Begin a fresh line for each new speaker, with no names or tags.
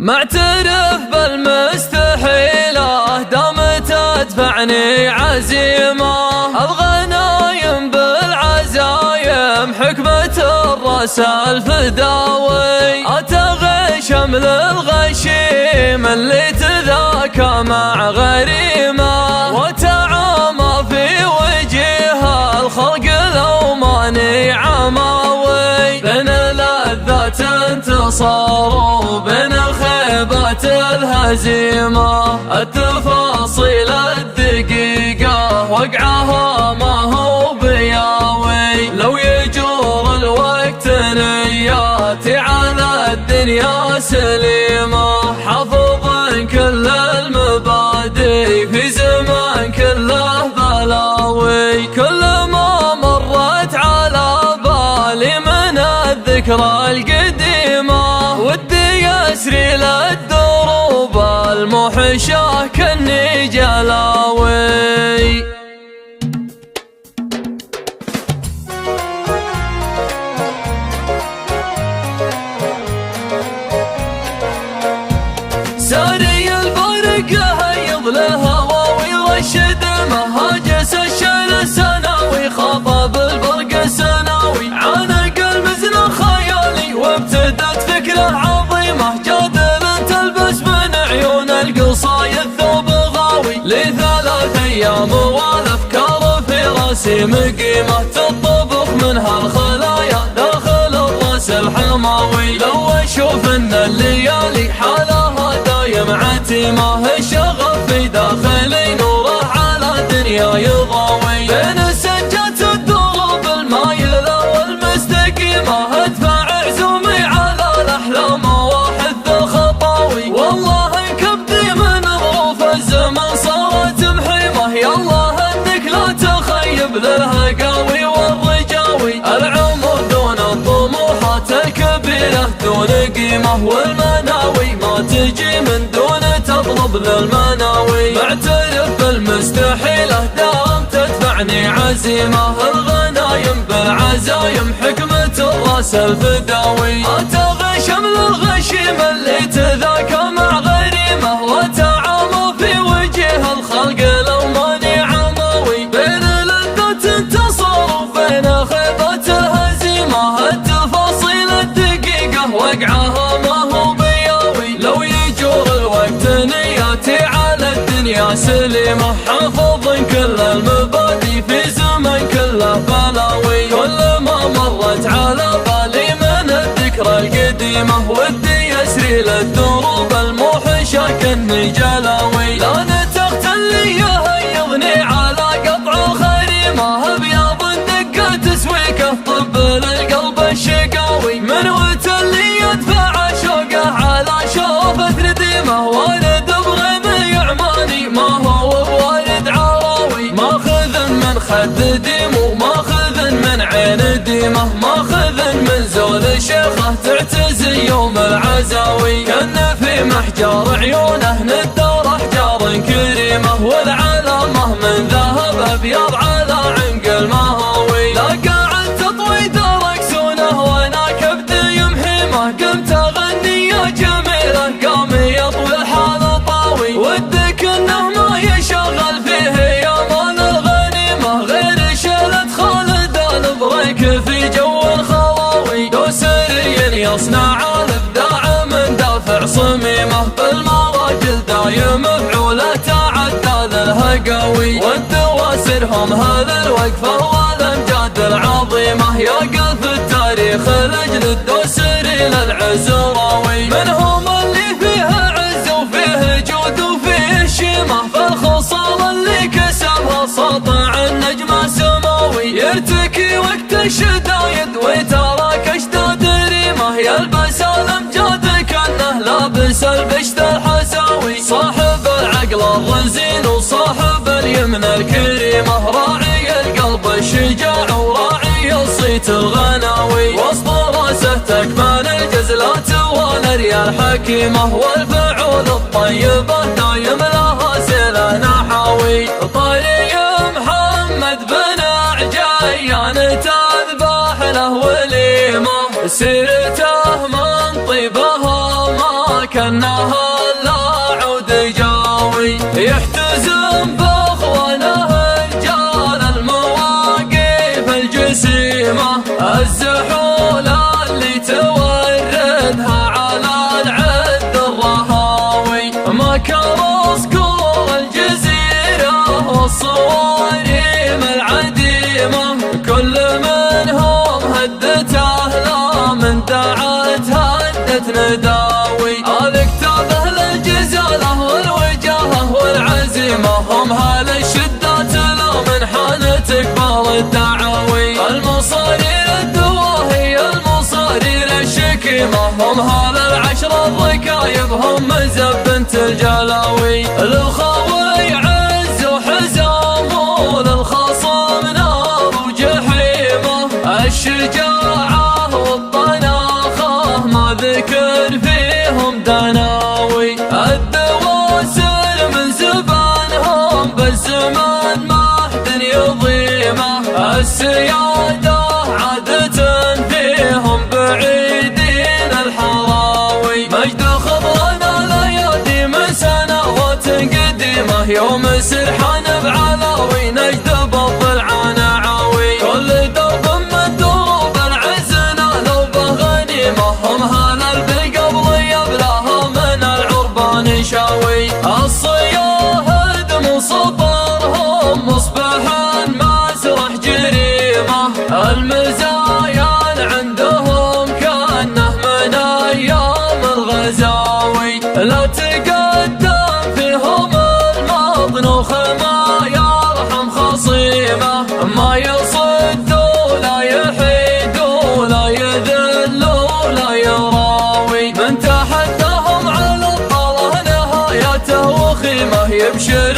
معترف بالمستحيلة دام تدفعني عزيمة، الغنايم بالعزايم حكمة الراس الفداوي، أتغي شمل الغشيم اللي تذاكى مع غريمة، وتعامى في وجه الخلق لو ماني عماوي، بين لذات انتصار وبين الخيبات الهزيمة، التفاصيل الدقيقة وقعها ما هو بياوي، لو يجور الوقت نياتي على الدنيا سليمة، حافظ كل المبادئ في زمان كله بلاوي، كل ما مرت على بالي من الذكرى القديمة، ودي يسري للدروب المحشاه كني جلاوي. ساري البرق هيض الهوى ويرشد مهاجس الشل سناوي، خاطب البرق سناوي عانق المزن خيالي، وابتدت فكرة عظيمة جادل تلبس من عيون القصايد ثوب غاوي، لثلاث ايام والافكار في راسي مقيمة، تطبخ منها الخلايا داخل الراس الحماوي، لو اشوف ان الليالي حالها دايم عتيمة، الشغف في داخلي نوره على دنيا يضاوي، بين سجات الدروب المايلة والمستقيمة، ادفع عزومي على الاحلام واحث الخطاوي، والله كبدي من ظروف الزمن صارت محيمة، يالله انك لا تخيب للهقاوي والرجاوي، العمر دون الطموحات الكبيرة دون قيمة، والمناوي ما تجي من دون تطلب للمناوي، معترف بالمستحيلة دام تدفعني عزيمة، الغنايم بالعزايم حكمة الراس الفداوي، أتغي شمل الغشيم اللي تذاكى مع غريمة، وتعامى في وجه الخلق لو ماني عماوي، بين لذات انتصار وبين خيبات الهزيمة، التفاصيل الدقيقة وقعها ما هو بياوي، لو يجور الوقت نياتي على الدنيا سليمة، حافظ كل المبادئ في زمن كله بلاوي، كل ما مرت على بالي من الذكرى القديمة، ودي يسري للدروب الموحشة كني جلاوي، لا نتغت اللي يهيضني على قطع الخريمة، ابيض دقة تسويكه طب للقلب الشقاوي، من وت اللي يدفع شوقه على شوفة نديمة، والد بغيم يعماني ما هو بوالد عراوي، ماخذ من خد ديمه ماخذ من عين ديمه، ماخذ من زول شيخه تعتزي يوم العزاوي، كان في محجار عيونه ندار احجار كريمه، والعلامه من ذهب ابيض على عنق المهاوي، لا قاعد تطوي دركسونه وانا كبدي يمحيمه، قمت اغني يا جميله قام يطوي الحال طاوي، ودك انه ما يشغل فيه يا مال الغنيمه، غير شيلة خالد البريك في جو الخواوي، دوسري يصنع الابداع من دافع صميمه، بالمراجل دايم فعوله تعدى للهقاوي، والدواسرهم هذا الوقفه والامجاد العظيمه، يقف التاريخ لاجل الدوسري للعزراوي، منهم اللي فيها عز وفيه جود وفيه شيمه، فالخصال اللي كسبها سطع النجم سماوي، يرتكي وقت الشدايد ويتراك اشداد ريمه، يلبس الامجاد كانه لابس البشت الحساوي، صاحب العقل الرزين وصاحب اليمن الكريمه، راعي القلب الشجاع وراعي الصيت الغناوي، وسط راسه تكمان الجزلات والريال حكيمه، والفعول الطيبه دايم لها سيله نحاوي، طريق محمد بن عجيان تذبح له وليمه، سيرته من طيبها ما كأنها العود جاوي يحتزم باخوانه رجال المواقف الجسيمة الزحول اللي توردها على العد الرهاوي مكر صقور الجزيرة والصواريم العديمة كل منهم هدت أهلا دعت هدت نداوي الكتابه للجزالة والوجاهة والعزيمة هم هالشدات لو من حان تقبل الدعاوي المصارير الدواهي المصارير الشكيمة هم هالعشر الركايب هم مزب بنت الجلاوي للخاوي عز وحزام وللخصم نار وجحيمة الشجاعة والطناخة ما ذكر فيهم دناوي الدواسر من زبانهم بالزمان ما حد يضيمه السيادة عادة فيهم بعيدين الحراوي مجد خضرنا ليادي من سنوات قديمة يوم سرحان بعلاوي نجد بالضلع نعاوي كل درب من دروب العزنا لو بغنيمة هم هلا بالقبل يبلاها من العربان شاوي الصياهد مصبرهم مصباحا مسرح جريمة المزايان عندهم كأنه من أيام الغزاوي لا تقدم فيهم المضنوخ ما يرحم خصيمة ما يصد ولا يحيد ولا يذل ولا يراوي من تحدهم على الطلة نهايته وخيمة يبشر